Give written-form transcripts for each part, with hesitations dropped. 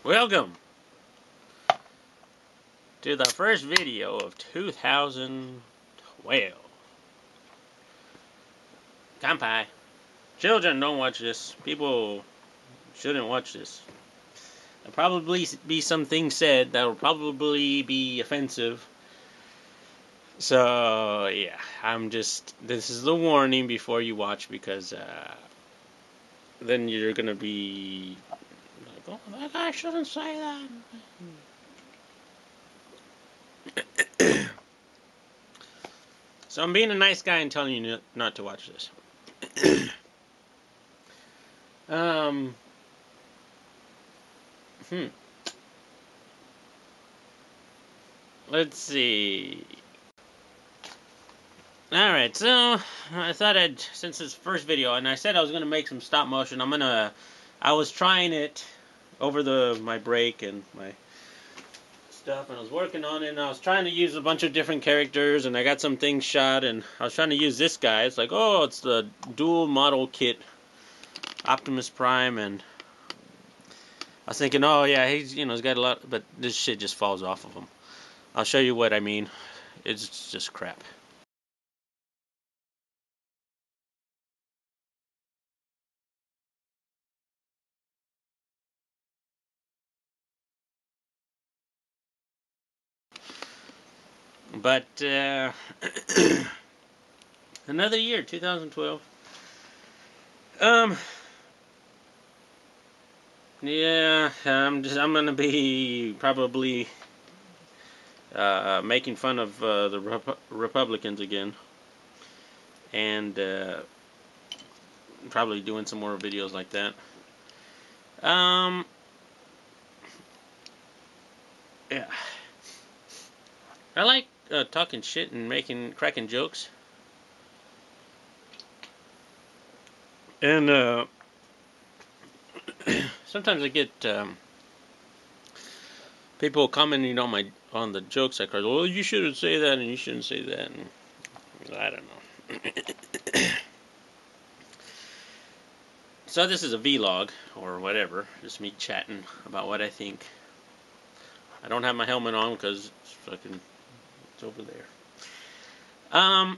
Welcome to the first video of 2012. Kanpai. Children, don't watch this. People shouldn't watch this. There'll probably be some things said that will probably be offensive. So, yeah, this is the warning before you watch, because then you're gonna be like, oh, that guy shouldn't say that. So I'm being a nice guy and telling you not to watch this. Let's see. Alright, so I thought since it's first video, and I said I was going to make some stop motion, I was trying it over my break and my stuff, and I was working on it, and I was trying to use a bunch of different characters, and I got some things shot, and I was trying to use this guy. It's like, oh, it's the dual model kit, Optimus Prime, and I was thinking, oh yeah, he's got a lot, but this shit just falls off of him. I'll show you what I mean. It's just crap. But another year, 2012. Yeah, I'm gonna be probably making fun of the Republicans again, and probably doing some more videos like that. Yeah, I like talking shit and cracking jokes, and sometimes I get people commenting on the jokes I crack. Well, you shouldn't say that, and you shouldn't say that. And I don't know. So this is a vlog or whatever, just me chatting about what I think. I don't have my helmet on because it's over there. And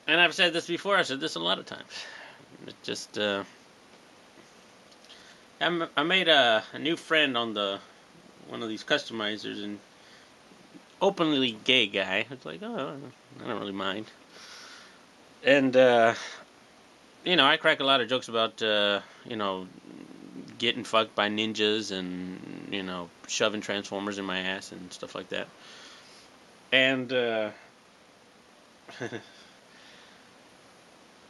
I've said this before. I've said this a lot of times. It just I made a new friend on one of these customizers, and openly gay guy. It's like, oh, I don't really mind. And I crack a lot of jokes about getting fucked by ninjas and shoving Transformers in my ass and stuff like that. And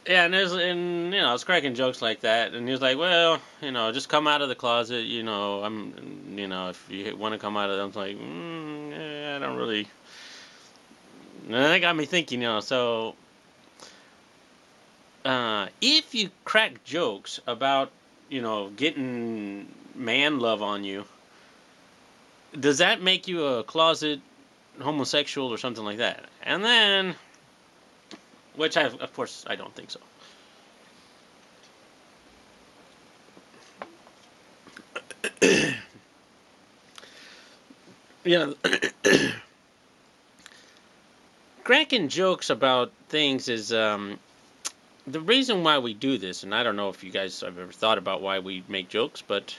yeah, and I was cracking jokes like that, and he was like, well, just come out of the closet, if you want to come out of it. I was like, yeah, I don't really. And that got me thinking, so if you crack jokes about, getting man love on you, does that make you a closet homosexual or something like that? And then, which of course I don't think so. Cracking jokes about things is the reason why we do this, and I don't know if you guys have ever thought about why we make jokes, but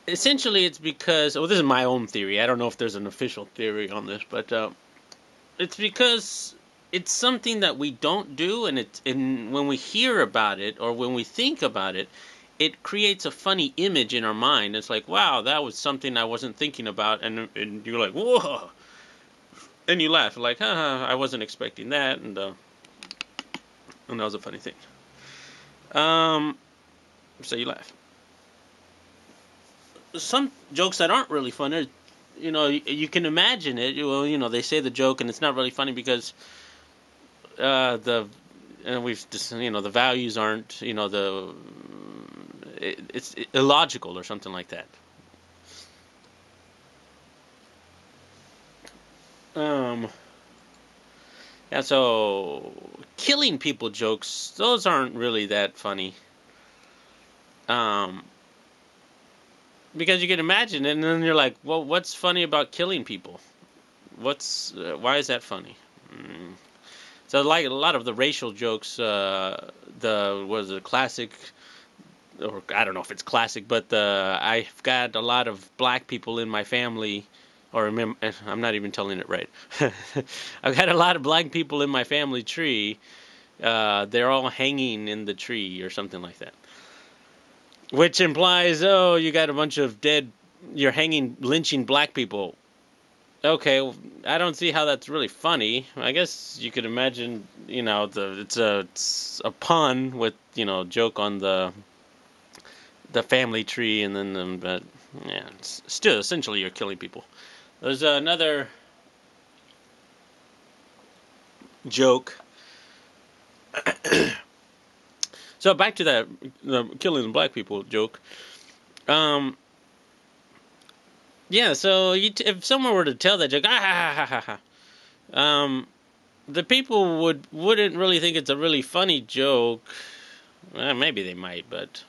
essentially it's because, this is my own theory. I don't know if there's an official theory on this, but it's because it's something that we don't do, and when we hear about it or when we think about it, it creates a funny image in our mind. It's like, wow, that was something I wasn't thinking about, and you're like, whoa, and you laugh, like, haha, I wasn't expecting that, and that was a funny thing. So you laugh. Some jokes that aren't really funny, you can imagine it. Well, they say the joke and it's not really funny because the values aren't, it's illogical or something like that. Yeah, so killing people jokes, those aren't really that funny. because you can imagine it, and then you're like, well, what's funny about killing people? Why is that funny? Mm. So like a lot of the racial jokes, was a classic, or I don't know if it's classic, but I've got a lot of black people in my family, or I'm not even telling it right. I've got a lot of black people in my family tree. They're all hanging in the tree or something like that, which implies, oh, you got a bunch of dead. You're lynching black people. Okay, well, I don't see how that's really funny. I guess you could imagine, it's a pun with, joke on the family tree, and then, but yeah, it's still essentially you're killing people. There's another joke. So back to the killing black people joke. Um, yeah. So if someone were to tell that joke, the people wouldn't really think it's a really funny joke. Well, maybe they might, but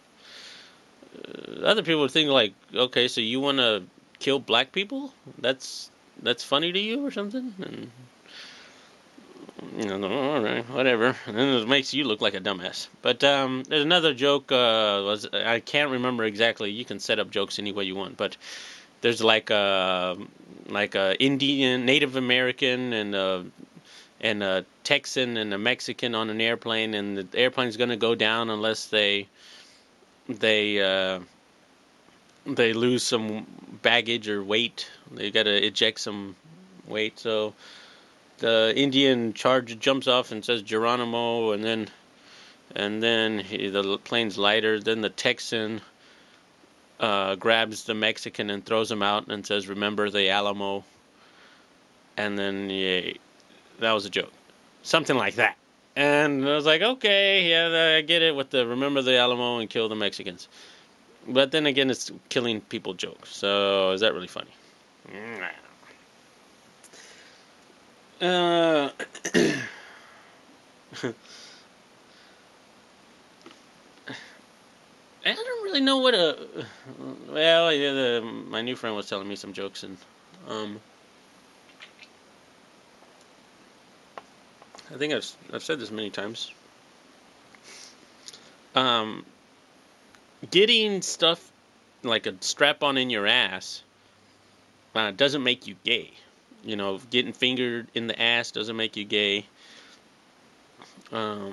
other people would think like, okay, so you want to kill black people? That's funny to you or something? And all right, whatever. And then it makes you look like a dumbass. But there's another joke. I can't remember exactly. You can set up jokes any way you want. But there's like a Indian, Native American, and a Texan and a Mexican on an airplane, and the airplane's going to go down unless they lose some baggage or weight. They got to eject some weight. So the Indian jumps off and says Geronimo, and then the plane's lighter. Then the Texan grabs the Mexican and throws him out and says, "Remember the Alamo." And then that was a joke, something like that. And I was like, okay, yeah, I get it with the remember the Alamo and kill the Mexicans. But then again, it's killing people jokes. So is that really funny? I don't really know what well, yeah, my new friend was telling me some jokes, and I think I've said this many times. Getting stuff like a strap-on in your ass doesn't make you gay. Getting fingered in the ass doesn't make you gay. I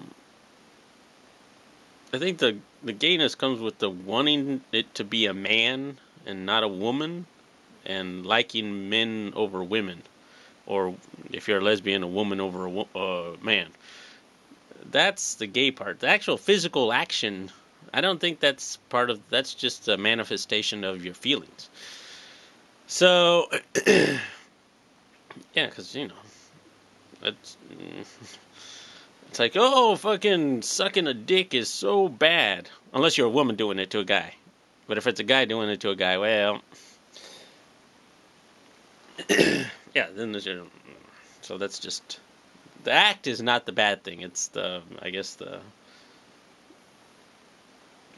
think the gayness comes with the wanting it to be a man and not a woman, and liking men over women, or if you're a lesbian, a woman over a man. That's the gay part. The actual physical action, I don't think that's just a manifestation of your feelings. So, yeah, because, it's like, oh, fucking sucking a dick is so bad. Unless you're a woman doing it to a guy. But if it's a guy doing it to a guy, well, yeah, then there's so that's just, the act is not the bad thing. It's the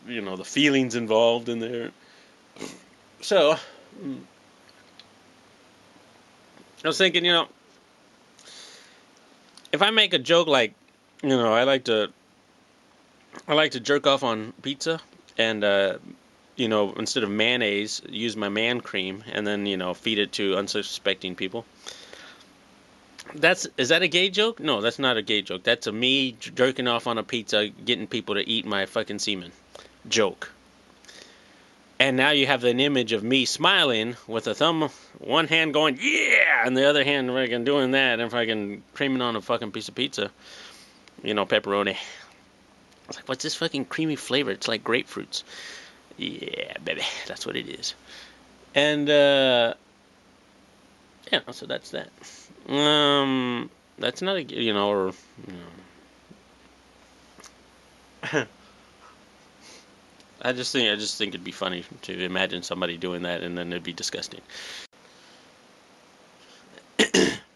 the feelings involved in there. So, I was thinking, if I make a joke like, I like to jerk off on pizza, and instead of mayonnaise, use my man cream, and then feed it to unsuspecting people. Is that a gay joke? No, that's not a gay joke. That's a me jerking off on a pizza, getting people to eat my fucking semen joke. And now you have an image of me smiling with one hand going, yeah, and the other hand fucking doing that, and fucking creaming on a fucking piece of pizza. Pepperoni. I was like, what's this fucking creamy flavor? It's like grapefruits. Yeah, baby, that's what it is. And, yeah, so that's that. That's not a, or, I just think it'd be funny to imagine somebody doing that, and then it'd be disgusting.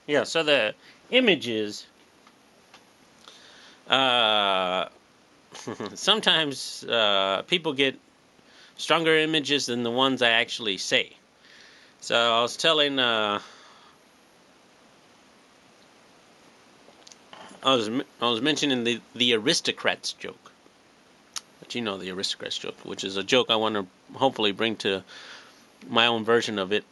Yeah, so the images, sometimes people get stronger images than the ones I actually say. So I was telling, I was mentioning the aristocrats joke. But you know the aristocrats joke, which is a joke I want to hopefully bring to my own version of it.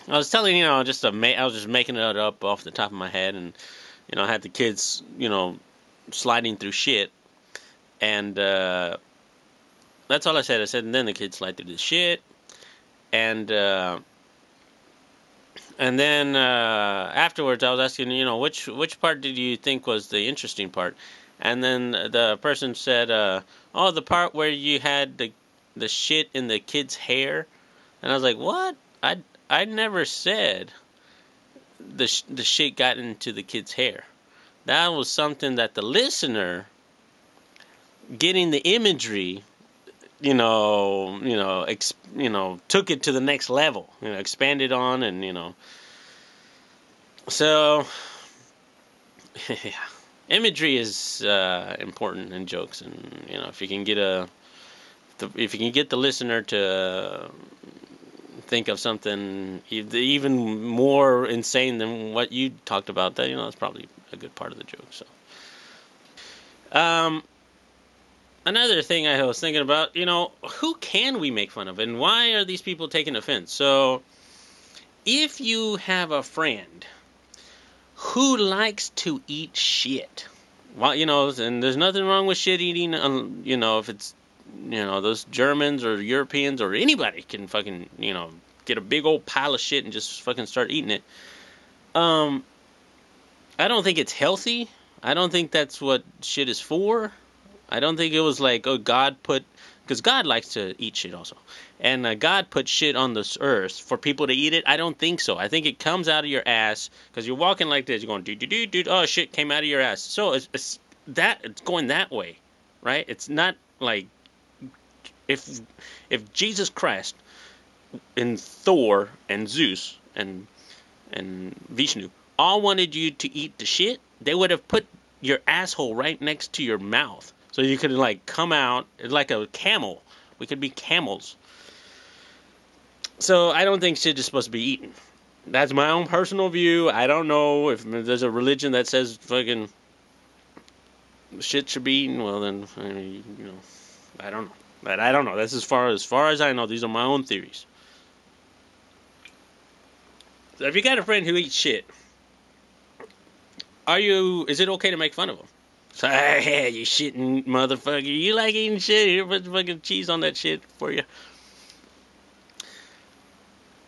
I was telling, I was just making it up off the top of my head, and I had the kids, sliding through shit, and that's all I said. I said, and then the kids slide through the shit, and then afterwards I was asking, which part did you think was the interesting part? And then the person said, oh, the part where you had the shit in the kid's hair. And I was like, what? I never said the shit got into the kid's hair. That was something that the listener, getting the imagery, took it to the next level, expanded on, and so yeah, imagery is important in jokes, and if you can get the listener to think of something even more insane than what you talked about, that that's probably a good part of the joke. So, another thing I was thinking about, who can we make fun of, and why are these people taking offense? So, if you have a friend who likes to eat shit, well, and there's nothing wrong with shit eating, if it's, those Germans or Europeans or anybody can fucking, get a big old pile of shit and just fucking start eating it. I don't think it's healthy. I don't think that's what shit is for. I don't think it was like, oh, because God likes to eat shit also. And God put shit on this earth for people to eat it. I don't think so. I think it comes out of your ass because you're walking like this. You're going, do, oh, shit came out of your ass. So it's going that way, right? It's not like if Jesus Christ and Thor and Zeus and Vishnu all wanted you to eat the shit, they would have put your asshole right next to your mouth. So you could like come out like a camel. We could be camels. So I don't think shit is supposed to be eaten. That's my own personal view. I don't know if there's a religion that says fucking shit should be eaten. Well then, I don't know. But I don't know. That's as far as I know. These are my own theories. So if you got a friend who eats shit, is it okay to make fun of them? So, hey, you shitting motherfucker. You like eating shit? Here, put fucking cheese on that shit for you.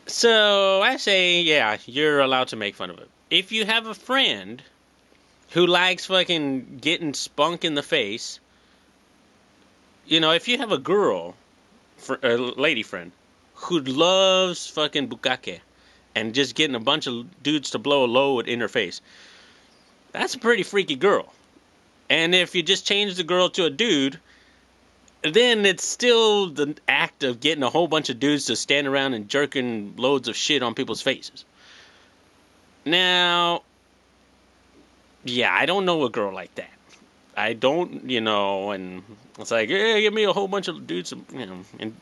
So, I say, yeah, you're allowed to make fun of it. If you have a friend who likes fucking getting spunk in the face, if you have a girl, a lady friend, who loves fucking bukkake and just getting a bunch of dudes to blow a load in her face, that's a pretty freaky girl. And if you just change the girl to a dude, then it's still the act of getting a whole bunch of dudes to stand around and jerking loads of shit on people's faces. Now, yeah, I don't know a girl like that. I don't, and it's like, hey, give me a whole bunch of dudes, and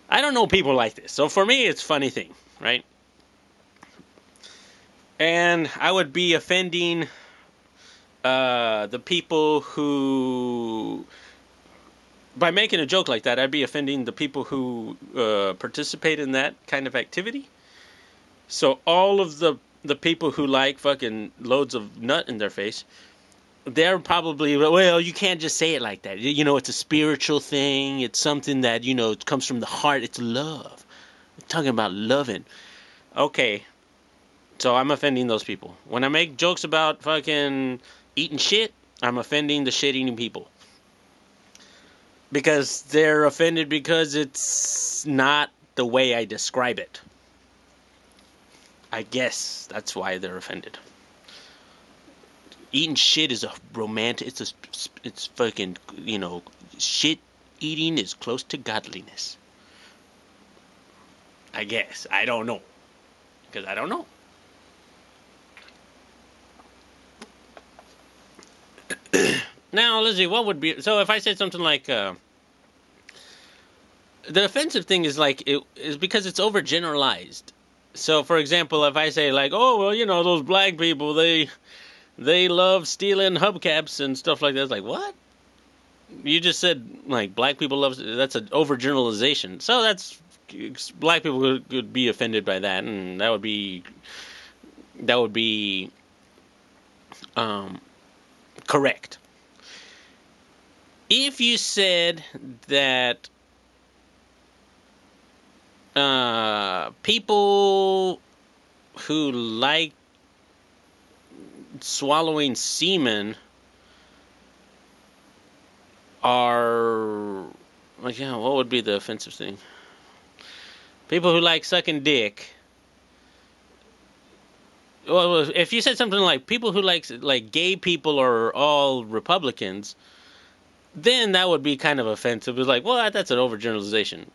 I don't know people like this. So for me, it's a funny thing, right? And I would be offending the people who, by making a joke like that, I'd be offending the people who participate in that kind of activity. So all of the people who like fucking loads of nut in their face, they're probably, well, you can't just say it like that. It's a spiritual thing. It's something that, it comes from the heart. It's love. We're talking about loving. Okay. So I'm offending those people. When I make jokes about fucking eating shit, I'm offending the shit-eating people. Because they're offended because it's not the way I describe it. I guess that's why they're offended. Eating shit is a romantic, it's fucking, shit eating is close to godliness. I guess. I don't know. Because I don't know. Now, Lizzie, what would be... So if I said something like... the offensive thing is like it is because it's overgeneralized. So, for example, if I say like, "Oh, well, those black people, they love stealing hubcaps and stuff like that," it's like, what? You just said like black people love. That's an overgeneralization. So that's black people could be offended by that, and that would be correct. If you said that people who like swallowing semen are like, what would be the offensive thing? People who like sucking dick. Well, if you said something like people who like gay people are all Republicans, then that would be kind of offensive. It's like, well, that's an overgeneralization.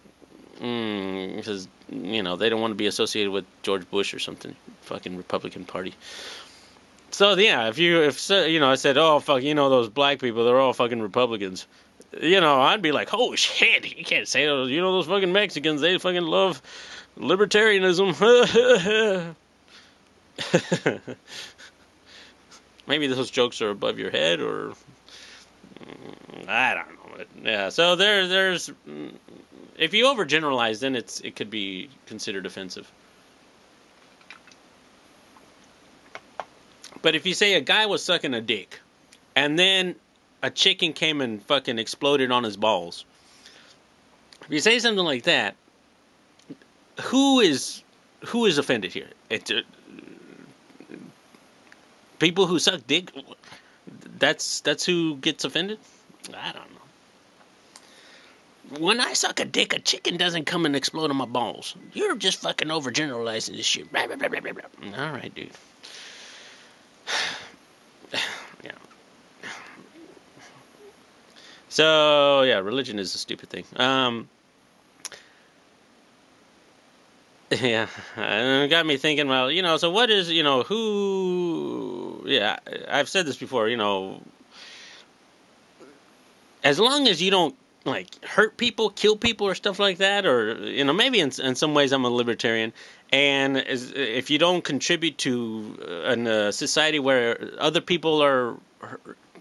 Because they don't want to be associated with George Bush or something, fucking Republican Party. So yeah, I said, oh fuck, those black people, they're all fucking Republicans. I'd be like, oh shit, you can't say those. Those fucking Mexicans, they fucking love libertarianism. Maybe those jokes are above your head, or I don't know. But, yeah, so there's if you overgeneralize, then it could be considered offensive. But if you say a guy was sucking a dick, and then a chicken came and fucking exploded on his balls, if you say something like that, who is offended here? It's people who suck dick. That's who gets offended. I don't know. When I suck a dick, a chicken doesn't come and explode on my balls. You're just fucking overgeneralizing this shit. Blah, blah, blah, blah, blah. All right, dude. Yeah. So yeah, religion is a stupid thing. Yeah, and it got me thinking. Well, so what is who? Yeah, I've said this before. As long as you don't like hurt people, kill people, or stuff like that, or maybe in some ways I'm a libertarian, and if you don't contribute to a society where other people are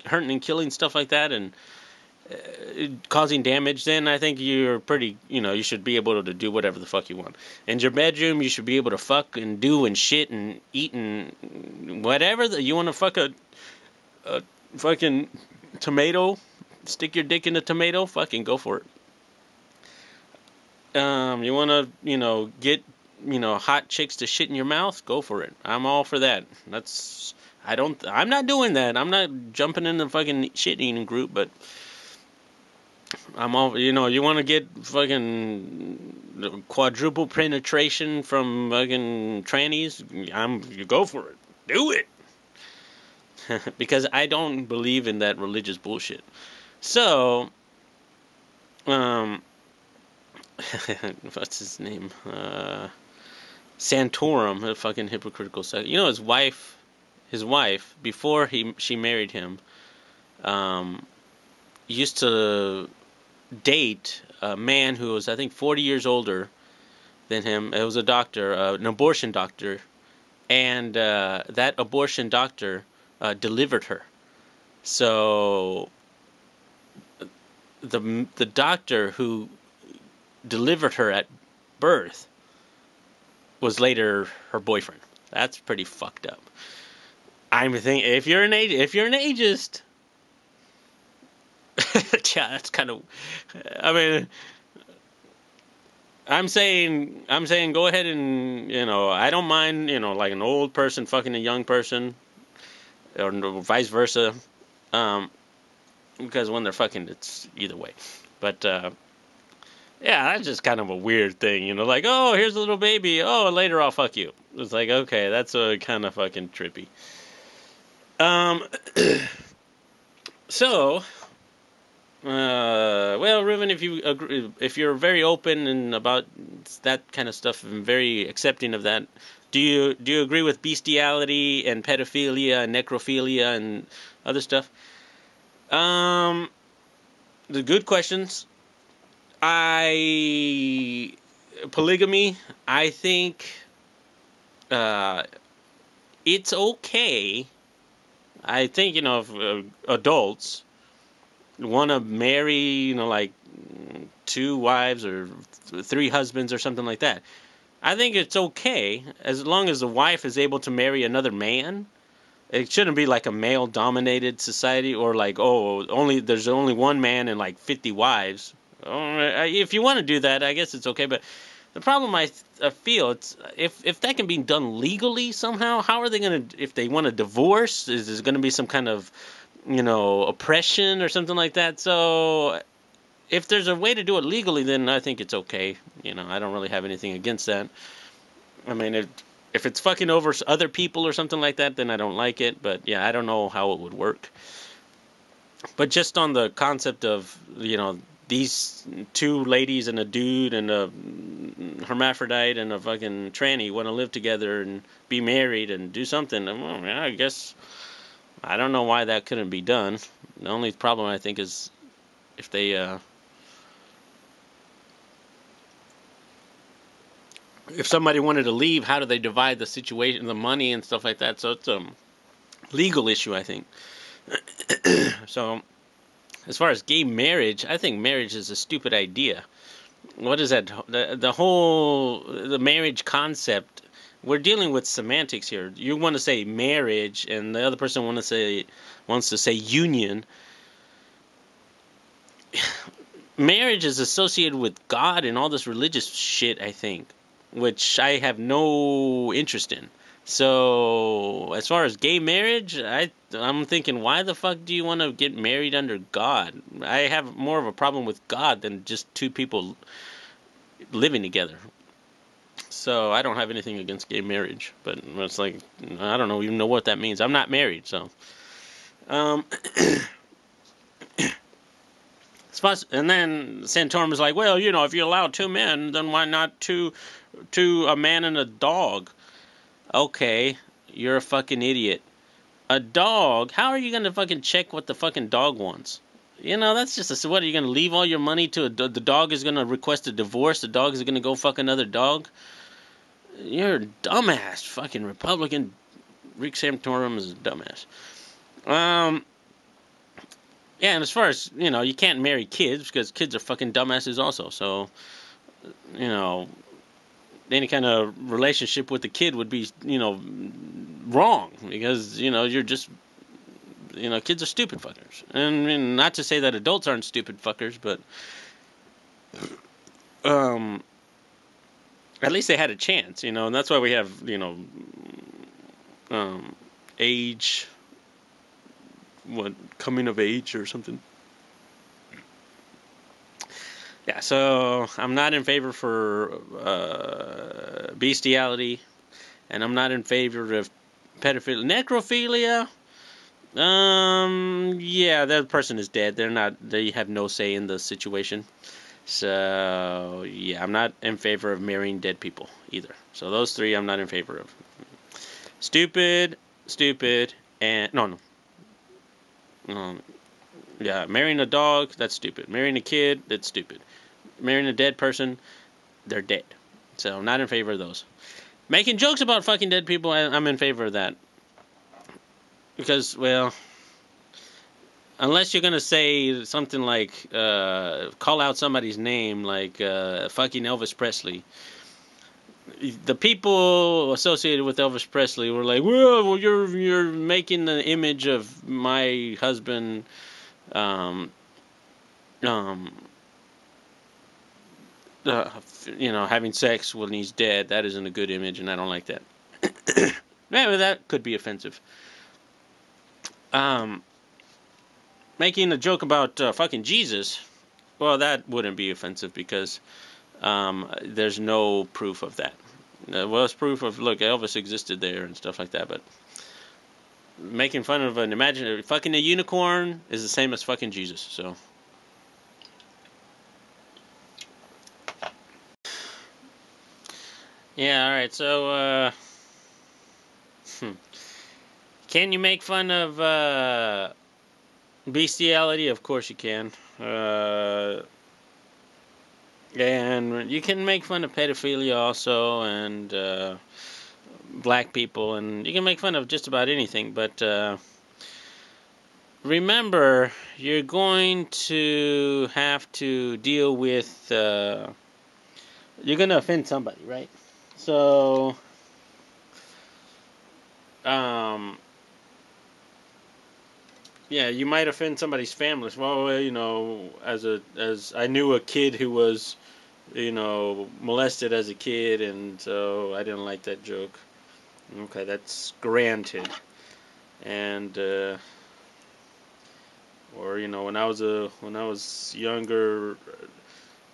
hurting and killing, stuff like that, and causing damage, then I think you're pretty, you should be able to do whatever the fuck you want. In your bedroom, you should be able to fuck and do and shit and eat and whatever. You want to fuck a fucking tomato, stick your dick in a tomato, fucking go for it. You want to, get, hot chicks to shit in your mouth, go for it. I'm all for that. I'm not doing that. I'm not jumping in the fucking shit eating group, but I'm all, you want to get fucking quadruple penetration from fucking trannies, you go for it. Do it. Because I don't believe in that religious bullshit. So, what's his name? Santorum, a fucking hypocritical sex. His wife, before she married him, used to date a man who was, I think, 40 years older than him. It was a doctor, an abortion doctor, and that abortion doctor delivered her. So the doctor who delivered her at birth was later her boyfriend. That's pretty fucked up. I'm thinking if you're an ageist, yeah, that's kind of. I mean, I'm saying, go ahead and I don't mind like an old person fucking a young person, or vice versa, because when they're fucking, it's either way. But yeah, that's just kind of a weird thing, like, oh, here's a little baby, oh, later I'll fuck you. It's like, okay, that's kind of fucking trippy. So, well, Ruven, if you're very open and about that kind of stuff and very accepting of that, do you agree with bestiality and pedophilia and necrophilia and other stuff? The good questions. polygamy, I think it's okay. I think, if adults want to marry, like 2 wives or 3 husbands or something like that, I think it's okay as long as the wife is able to marry another man. It shouldn't be like a male-dominated society, or like, there's only one man and like 50 wives. If you want to do that, I guess it's okay. But the problem I feel, it's if that can be done legally somehow, how are they going to, if they want a divorce, is there going to be some kind of, oppression or something like that? So if there's a way to do it legally, then I think it's okay. I don't really have anything against that. I mean, if it's fucking over other people or something like that, then I don't like it. But yeah, I don't know how it would work. But just on the concept of, these 2 ladies and a dude and a hermaphrodite and a fucking tranny want to live together and be married and do something, well, I guess I don't know why that couldn't be done. The only problem, I think, is if they if somebody wanted to leave, how do they divide the situation, the money and stuff like that? So it's a legal issue, I think. So as far as gay marriage, I think marriage is a stupid idea. What is that? The marriage concept. We're dealing with semantics here. You want to say marriage, and the other person wants to say union. Marriage is associated with God and all this religious shit, I think, which I have no interest in. So as far as gay marriage, I'm thinking, why the fuck do you want to get married under God? I have more of a problem with God than just 2 people living together. So I don't have anything against gay marriage, but it's like, I don't even know what that means. I'm not married, so. And then Santorum is like, well, if you allow 2 men, then why not a man and a dog? Okay, you're a fucking idiot. A dog? How are you going to fucking check what the fucking dog wants? That's just what, are you going to leave all your money to the dog is going to request a divorce? The dog is going to go fuck another dog? You're a dumbass. Fucking Republican. Rick Santorum is a dumbass. Yeah, and as far as, you can't marry kids because kids are fucking dumbasses also. So, any kind of relationship with the kid would be, wrong because, you're just, kids are stupid fuckers. And I mean, not to say that adults aren't stupid fuckers, but at least they had a chance, and that's why we have, age, coming of age or something. Yeah, so I'm not in favor for bestiality, and I'm not in favor of pedophilia. Necrophilia, yeah, that person is dead. They have no say in the situation. So, yeah, I'm not in favor of marrying dead people either. So those 3 I'm not in favor of. Stupid, and no. Yeah, marrying a dog, that's stupid. Marrying a kid, that's stupid. Marrying a dead person, they're dead. So I'm not in favor of those. Making jokes about fucking dead people, I'm in favor of that. Because, well, unless you're going to say something like, call out somebody's name, like fucking Elvis Presley. The people associated with Elvis Presley were like, well, you're making the image of my husband, having sex when he's dead. That isn't a good image, and I don't like that. Maybe that could be offensive. Making a joke about fucking Jesus, well, that wouldn't be offensive because there's no proof of that. Well, it's proof of, look, Elvis existed there and stuff like that, but making fun of an imaginary fucking a unicorn is the same as fucking Jesus, so. Yeah, alright, so, can you make fun of, bestiality? Of course you can. And you can make fun of pedophilia also, and black people, and you can make fun of just about anything, but remember, you're going to have to deal with, you're going to offend somebody, right? So, yeah, you might offend somebody's family. Well, you know, as I knew a kid who was, you know, molested as a kid, and so I didn't like that joke. Okay, that's granted. And or you know, when I was younger,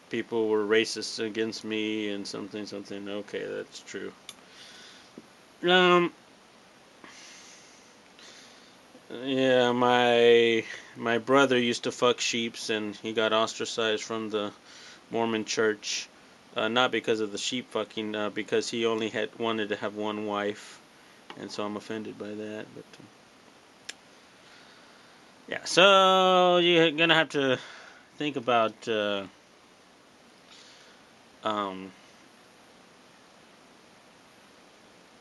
people were racist against me and something. Okay, that's true. Um, yeah, my brother used to fuck sheeps, and he got ostracized from the Mormon church. Not because of the sheep fucking, because he only had wanted to have one wife, and so I'm offended by that. But yeah, so you're gonna have to think about um,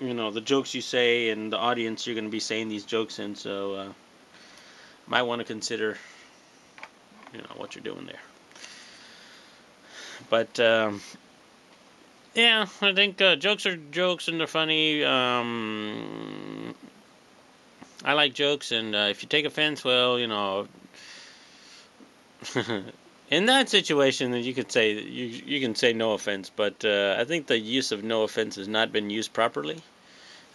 you know, the jokes you say and the audience you're gonna be saying these jokes in. So might want to consider, you know, what you're doing there. But yeah, I think jokes are jokes and they're funny. I like jokes, and if you take offense, well, you know, in that situation, then you could say you can say no offense. But I think the use of no offense has not been used properly.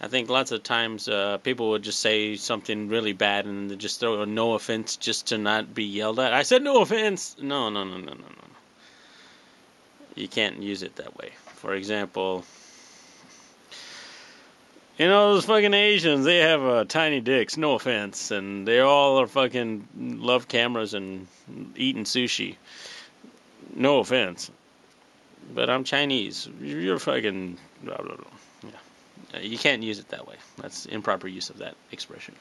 I think lots of times people would just say something really bad and they just throw a no offense just to not be yelled at. I said no offense. No, no, no, no, no, no. You can't use it that way. For example, you know, those fucking Asians, they have tiny dicks, no offense, and they all are fucking love cameras and eating sushi. No offense. But I'm Chinese. You're fucking blah, blah, blah. Yeah. You can't use it that way. That's improper use of that expression.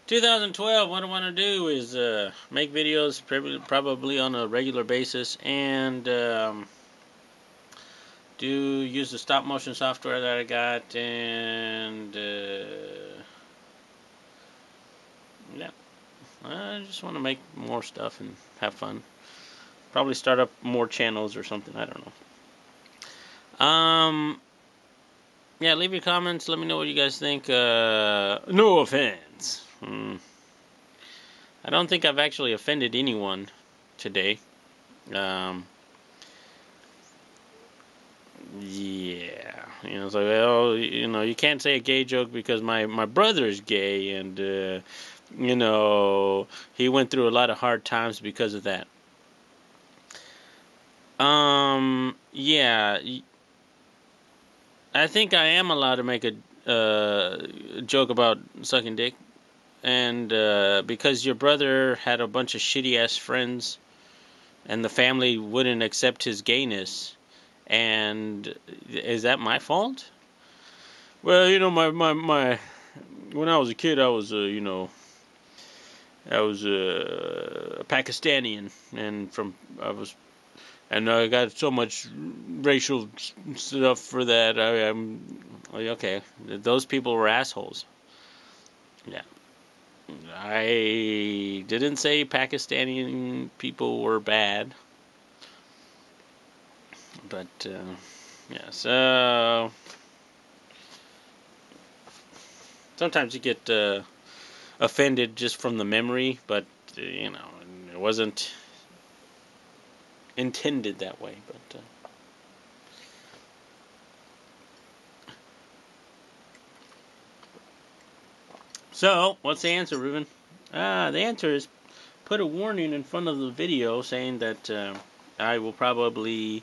2012, what I want to do is make videos probably on a regular basis, and use the stop motion software that I got, and yeah, I just want to make more stuff and have fun. Probably start up more channels or something. I don't know. Yeah, leave your comments. Let me know what you guys think. No offense. I don't think I've actually offended anyone today. Yeah, you know, it's like, well, you know, you can't say a gay joke because my brother's gay, and you know, he went through a lot of hard times because of that. Yeah, I think I am allowed to make a joke about sucking dick, and because your brother had a bunch of shitty ass friends, and the family wouldn't accept his gayness, and is that my fault? Well, you know, my when I was a kid, I was you know, I was a Pakistani, and I got so much racial stuff for that. I'm like, okay, those people were assholes. Yeah, I didn't say Pakistani people were bad, but yeah. So sometimes you get offended just from the memory, but you know, it wasn't intended that way. But so, what's the answer, Ruben? The answer is put a warning in front of the video saying that I will probably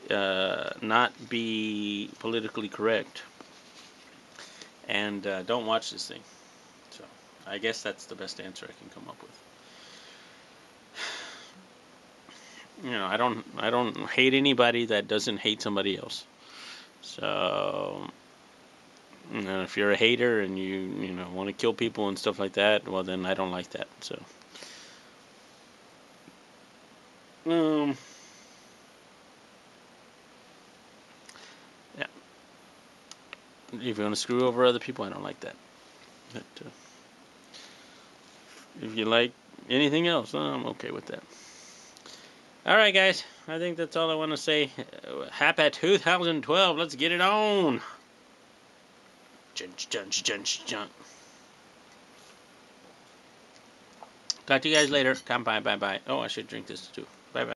not be politically correct, and don't watch this thing. So, I guess that's the best answer I can come up with. You know, I don't hate anybody that doesn't hate somebody else. So, And if you're a hater and you want to kill people and stuff like that, well then I don't like that. So yeah, if you want to screw over other people, I don't like that. But if you like anything else, I'm okay with that. Alright guys, I think that's all I want to say. Happy 2012, let's get it on! Talk to you guys later. Come bye. Oh, I should drink this too.